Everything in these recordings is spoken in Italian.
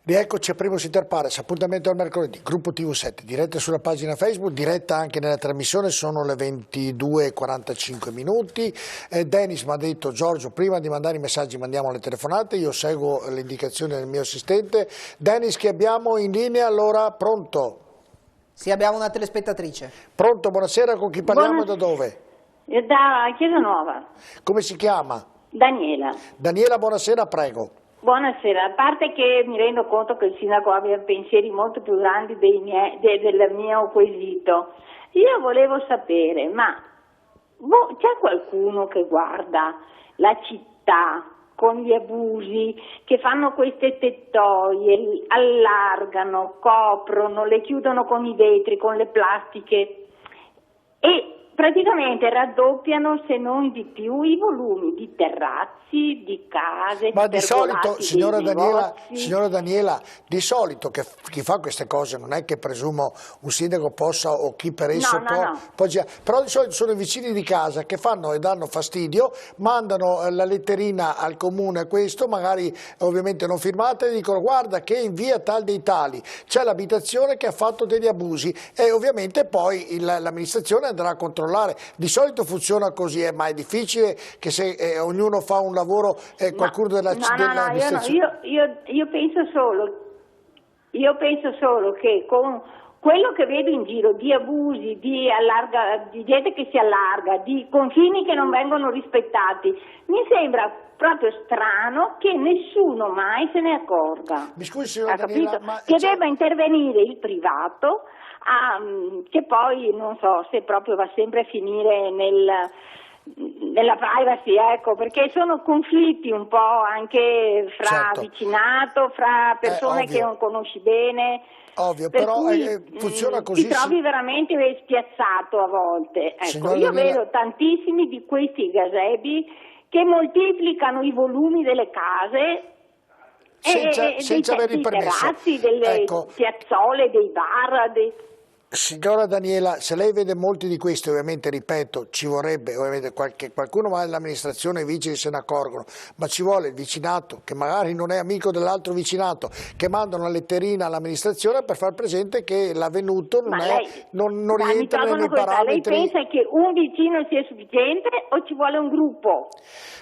Rieccoci a Primus Inter Pares, appuntamento al mercoledì, gruppo TV7, diretta sulla pagina Facebook, diretta anche nella trasmissione, sono le 22:45 minuti. Dennis mi ha detto: Giorgio, prima di mandare i messaggi mandiamo le telefonate, io seguo le indicazioni del mio assistente. Dennis, che abbiamo in linea, allora pronto? Sì, abbiamo una telespettatrice. Pronto, buonasera, con chi parliamo e da dove? Da Chiesa Nuova. Come si chiama? Daniela. Daniela, buonasera, prego. Buonasera, a parte che mi rendo conto che il sindaco abbia pensieri molto più grandi del mio quesito, io volevo sapere, ma c'è qualcuno che guarda la città con gli abusi, che fanno queste tettoie, allargano, coprono, le chiudono con i vetri, con le plastiche e praticamente raddoppiano, se non di più, i volumi di terrazzi, di case, ma di solito, signora Daniela, di solito chi fa queste cose non è che presumo un sindaco possa o chi per esso può girare, però di solito sono i vicini di casa che fanno e danno fastidio, mandano la letterina al comune, questo magari ovviamente non firmata, e dicono: guarda che in via tal dei tali c'è l'abitazione che ha fatto degli abusi, e ovviamente poi l'amministrazione andrà a controllare. Di solito funziona così, ma è difficile che se ognuno fa un lavoro qualcuno dell'amministrazione... Io penso solo che con quello che vedo in giro di abusi, di gente che si allarga, di confini che non vengono rispettati, mi sembra proprio strano che nessuno mai se ne accorga. Mi scusi, signora Daniela, che debba intervenire il privato, che poi non so se proprio va sempre a finire nella privacy, ecco, perché sono conflitti un po' anche fra vicinato, fra persone che non conosci bene. Ovvio, però funziona così. Ti trovi veramente spiazzato a volte. Ecco, io vedo tantissimi di questi gazebi che moltiplicano i volumi delle case senza avere il permesso. Terrazzi, delle piazzole, dei bar. Signora Daniela, se lei vede molti di questi, ovviamente, ripeto, ci vorrebbe ovviamente qualcuno ma dell'amministrazione, i vigili se ne accorgono, ma ci vuole il vicinato, che magari non è amico dell'altro vicinato, che manda una letterina all'amministrazione per far presente che l'avvenuto non rientra nei parametri. Lei pensa che un vicino sia sufficiente o ci vuole un gruppo?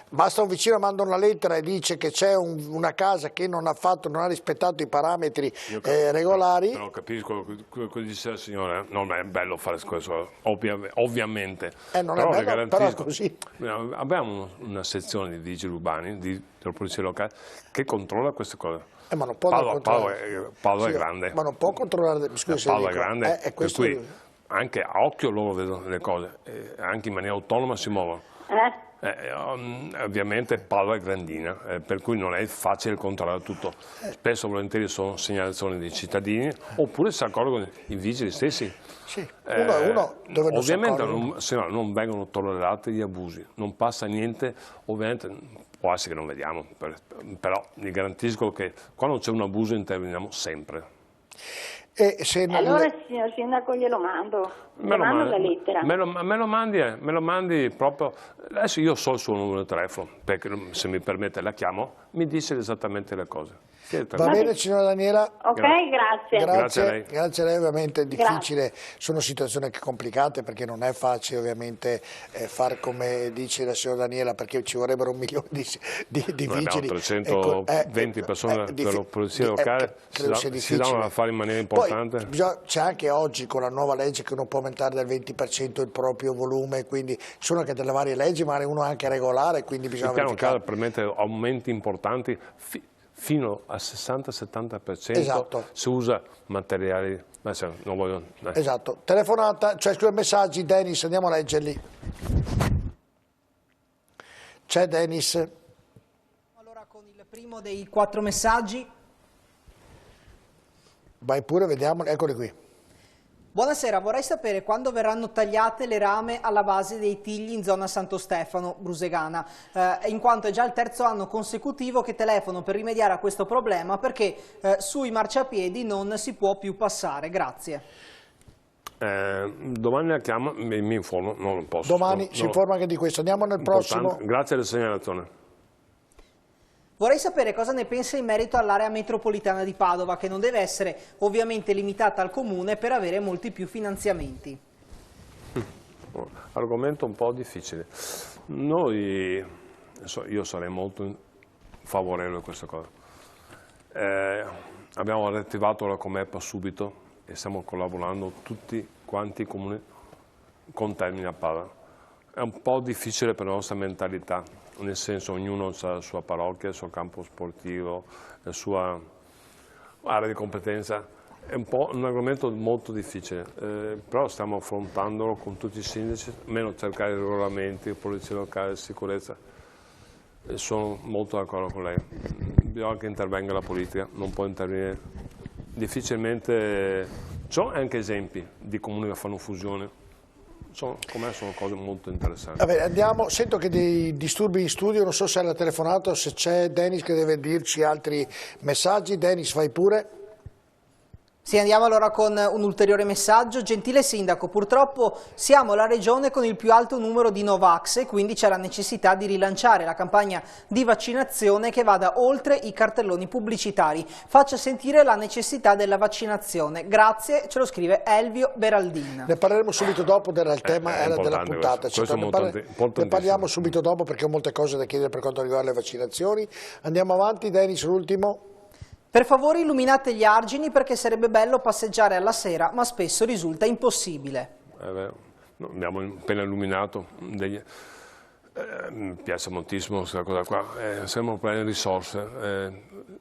Basta un vicino manda una lettera e dice che c'è una casa che non ha rispettato i parametri regolari. Però capisco quello che dice la signora, non è bello fare questo, ovviamente. Non è bello, però è così. Abbiamo una sezione di vigili urbani, della polizia locale, che controlla queste cose. Ma non può Paolo è grande. Ma non può controllare, scusi, Paolo è grande, per cui anche a occhio loro vedono le cose, anche in maniera autonoma si muovono. Ovviamente Paolo è grandina, per cui non è facile controllare tutto. Spesso volentieri sono segnalazioni dei cittadini oppure si accorgono i vigili stessi. Sì. Dove ovviamente non vengono tollerati gli abusi, non passa niente, ovviamente può essere che non vediamo, però vi garantisco che quando c'è un abuso interveniamo sempre. Allora, signor Sindaco, glielo mando. Mando la lettera. Me lo mandi proprio. Adesso io so il suo numero di telefono, perché se mi permette la chiamo, mi dice esattamente le cose. Va bene, signora Daniela. Ok, grazie. Grazie a lei, ovviamente è difficile, sono situazioni anche complicate perché non è facile ovviamente far come dice la signora Daniela, perché ci vorrebbero 1 milione di vigili. Abbiamo 320 persone della polizia locale, si danno da fare in maniera importante. C'è anche oggi con la nuova legge che uno può aumentare del 20% il proprio volume, quindi sono anche delle varie leggi, magari uno è anche regolare, quindi bisogna verificare. Il piano permette aumenti importanti fino al 60-70%, esatto. Si usa materiali, non voglio... Esatto, telefonata, messaggi, Dennis, andiamo a leggerli. C'è Dennis. Allora con il primo dei 4 messaggi. Vai pure, vediamo, eccoli qui. Buonasera, vorrei sapere quando verranno tagliate le rame alla base dei tigli in zona Santo Stefano, Brusegana, in quanto è già il 3° anno consecutivo che telefono per rimediare a questo problema perché sui marciapiedi non si può più passare. Grazie. Domani la chiamo, mi informo, non posso. Domani si informa anche di questo. Andiamo nel prossimo. Grazie alla segnalazione. Vorrei sapere cosa ne pensa in merito all'area metropolitana di Padova, che non deve essere ovviamente limitata al comune per avere molti più finanziamenti. Argomento un po' difficile. Io sarei molto favorevole a questa cosa. Abbiamo attivato la Comepa subito e stiamo collaborando tutti quanti i comuni con Termini a Padova. È un po' difficile per la nostra mentalità, nel senso ognuno ha la sua parrocchia, il suo campo sportivo, la sua area di competenza. È un argomento molto difficile, però stiamo affrontandolo con tutti i sindaci, almeno cercare i regolamenti, polizia locale, sicurezza. Sono molto d'accordo con lei. Bisogna che intervenga la politica, non può intervenire. Difficilmente, ci sono anche esempi di comuni che fanno fusione. Con me sono cose molto interessanti. Vabbè, andiamo, sento che dei disturbi in studio, non so se alla telefonato, se c'è Denis che deve dirci altri messaggi. Denis, vai pure. Sì, andiamo allora con un ulteriore messaggio. Gentile Sindaco, purtroppo siamo la regione con il più alto numero di Novax e quindi c'è la necessità di rilanciare la campagna di vaccinazione che vada oltre i cartelloni pubblicitari. Faccia sentire la necessità della vaccinazione. Grazie, ce lo scrive Elvio Beraldin. Ne parleremo subito dopo, era il tema della puntata. Ne parliamo subito dopo perché ho molte cose da chiedere per quanto riguarda le vaccinazioni. Andiamo avanti, Denis, l'ultimo. Per favore illuminate gli argini perché sarebbe bello passeggiare alla sera, ma spesso risulta impossibile. Abbiamo appena illuminato, mi piace moltissimo questa cosa qua, siamo pieni di risorse,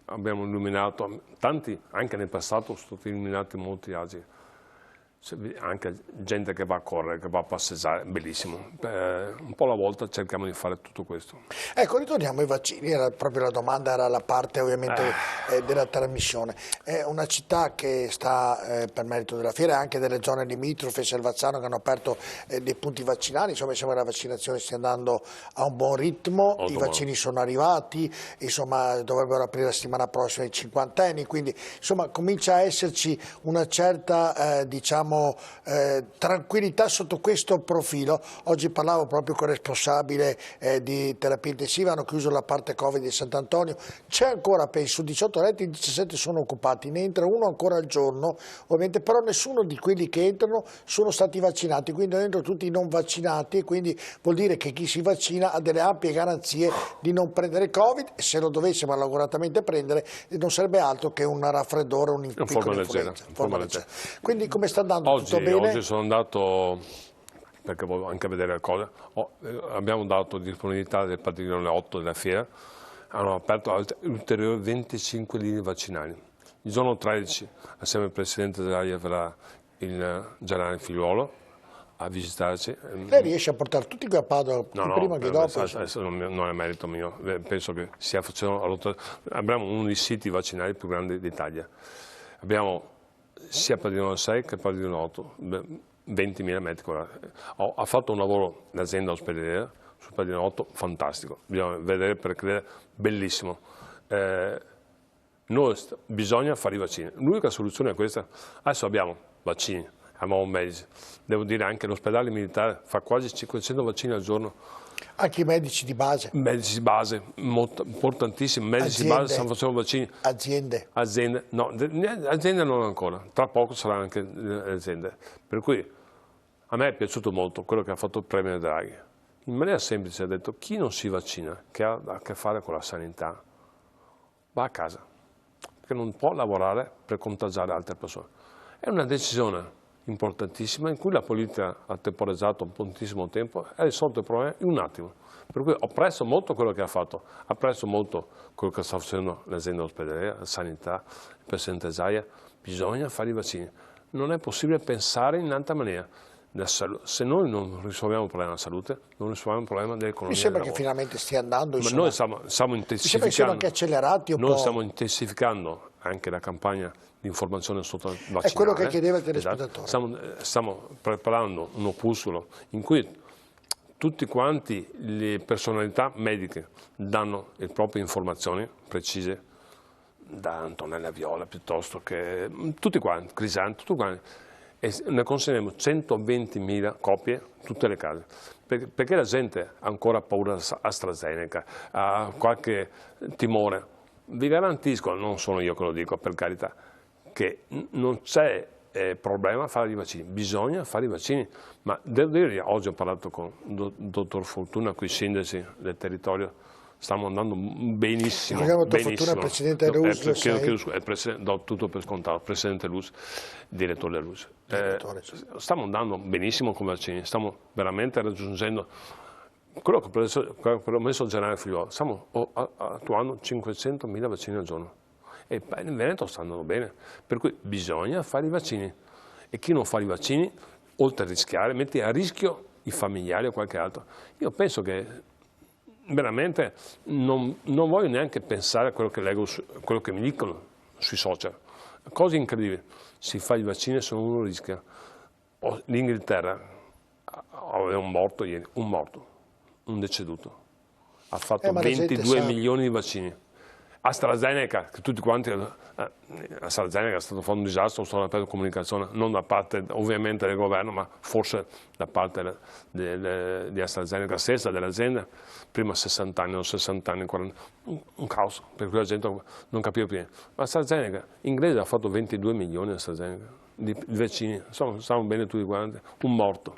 abbiamo illuminato, tanti anche nel passato sono stati illuminati molti argini. Anche gente che va a correre, che va a passeggiare, bellissimo. Un po' alla volta cerchiamo di fare tutto questo. Ecco, ritorniamo ai vaccini, era proprio la domanda, era la parte ovviamente della trasmissione. È una città che sta, per merito della fiera, anche delle zone limitrofe, Selvazzano, che hanno aperto dei punti vaccinali, insomma sembra che la vaccinazione stia andando a un buon ritmo, i vaccini sono arrivati, insomma dovrebbero aprire la settimana prossima i 50enni, quindi insomma comincia a esserci una certa, diciamo, tranquillità sotto questo profilo. Oggi parlavo proprio con il responsabile di terapia intensiva, hanno chiuso la parte Covid di Sant'Antonio, c'è ancora penso 18 letti, 17 sono occupati, ne entra uno ancora al giorno, ovviamente, però nessuno di quelli che entrano sono stati vaccinati, quindi dentro tutti i non vaccinati, e quindi vuol dire che chi si vaccina ha delle ampie garanzie di non prendere Covid, e se lo dovesse malauguratamente prendere non sarebbe altro che un raffreddore, un piccolo influenza. Quindi come sta andando? Oggi sono andato, perché volevo anche vedere le cose, abbiamo dato disponibilità del padiglione alle 8 della fiera, hanno aperto ulteriori 25 linee vaccinali. Il giorno 13, assieme al Presidente dell'AIA, verrà il generale Figliuolo a visitarci. Lei riesce a portare tutti qui a Padova, prima che dopo? Non è merito mio, penso che stia facendo, abbiamo uno dei siti vaccinali più grandi d'Italia. Abbiamo sia padiglione 6 che padiglione 8, 20.000 metri quadrati. Ha fatto un lavoro l'azienda ospedaliera sul padiglione 8 fantastico, bisogna vedere per credere, bellissimo. Bisogna fare i vaccini, l'unica soluzione è questa. Adesso abbiamo vaccini, abbiamo medici, devo dire anche l'ospedale militare fa quasi 500 vaccini al giorno. Anche i medici di base? Medici di base, importantissimi, medici di base stanno facendo vaccini. Aziende? Aziende, no, aziende non ancora, tra poco saranno anche le aziende. Per cui a me è piaciuto molto quello che ha fatto il Premier Draghi. In maniera semplice ha detto chi non si vaccina, che ha a che fare con la sanità, va a casa, perché non può lavorare per contagiare altre persone. È una decisione importantissima in cui la politica ha temporeggiato un pochissimo tempo e ha risolto il problema in un attimo. Per cui apprezzo molto quello che ha fatto, apprezzo molto quello che sta facendo l'azienda ospedaliera, la sanità, il Presidente Zaia. Bisogna fare i vaccini. Non è possibile pensare in un'altra maniera. Se noi non risolviamo il problema della salute, non risolviamo il problema dell'economia. Mi sembra che finalmente stia andando. Ma noi stiamo intensificando. Mi sembra che siano anche accelerati un po'. Noi stiamo intensificando anche la campagna di informazione sotto vaccinale. È quello che chiedeva il telespettatore. Stiamo preparando un opuscolo in cui tutti quanti le personalità mediche danno le proprie informazioni precise, da Antonella Viola piuttosto che tutti quanti, Crisanti, tutti quanti. e ne consegneremo 120.000 copie in tutte le case, perché la gente ha ancora paura di AstraZeneca, ha qualche timore. Vi garantisco, non sono io che lo dico per carità, che non c'è problema a fare i vaccini, bisogna fare i vaccini, ma devo dire, oggi ho parlato con il dottor Fortuna, con i sindaci del territorio, stiamo andando benissimo. Ricordiamo dottor Fortuna, presidente dell'US. Do tutto per scontato, presidente dell'US, direttore dell'US. Stiamo andando benissimo con i vaccini, stiamo veramente raggiungendo quello che ho promesso al generale Figliuolo, stiamo attuando 500.000 vaccini al giorno. E in Veneto sta andando bene, per cui bisogna fare i vaccini, e chi non fa i vaccini, oltre a rischiare, mette a rischio i familiari o qualche altro. Io penso che veramente non voglio neanche pensare a quello che leggo, quello che mi dicono sui social, cose incredibili. Si fa i vaccini se uno rischia. L'Inghilterra aveva un morto ieri, un deceduto, ha fatto 22 milioni di vaccini. AstraZeneca, che tutti quanti, AstraZeneca è stato fatto un disastro, sono aperto comunicazione, non da parte ovviamente del governo, ma forse da parte di AstraZeneca stessa, dell'azienda, prima 60 anni, o 60 anni, 40, un caos, per cui la gente non capiva più. Ma AstraZeneca, inglese ha fatto 22 milioni AstraZeneca, di vaccini, insomma, stavano bene tutti quanti, un morto.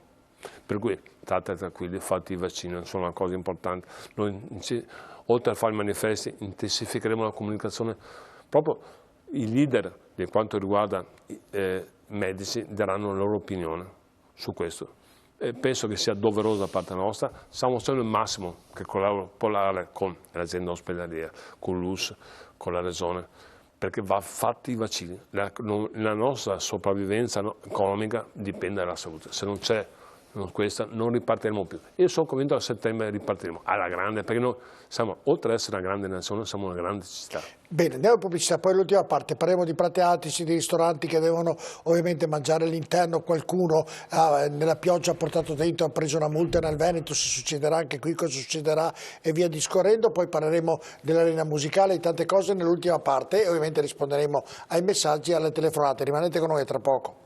Per cui state tranquilli, fate i vaccini, sono una cosa importante. Noi, oltre a fare i manifesti, intensificheremo la comunicazione. Proprio i leader, di quanto riguarda i medici, daranno la loro opinione su questo. Penso che sia doveroso da parte nostra. Stiamo facendo il massimo che collaborare con l'azienda ospedaliera, con l'US, con la Regione, perché va fatti i vaccini. La nostra sopravvivenza economica dipende dalla salute. Se non c'è questa, non ripartiremo più. Io sono convinto che a settembre ripartiremo alla grande, perché noi siamo, oltre ad essere una grande nazione, siamo una grande città. Bene, andiamo in pubblicità, poi l'ultima parte, parleremo di prati attici, di ristoranti che devono ovviamente mangiare all'interno, qualcuno nella pioggia ha portato dentro, ha preso una multa nel Veneto, se succederà anche qui, cosa succederà e via discorrendo, poi parleremo dell'arena musicale e tante cose nell'ultima parte e ovviamente risponderemo ai messaggi e alle telefonate. Rimanete con noi tra poco.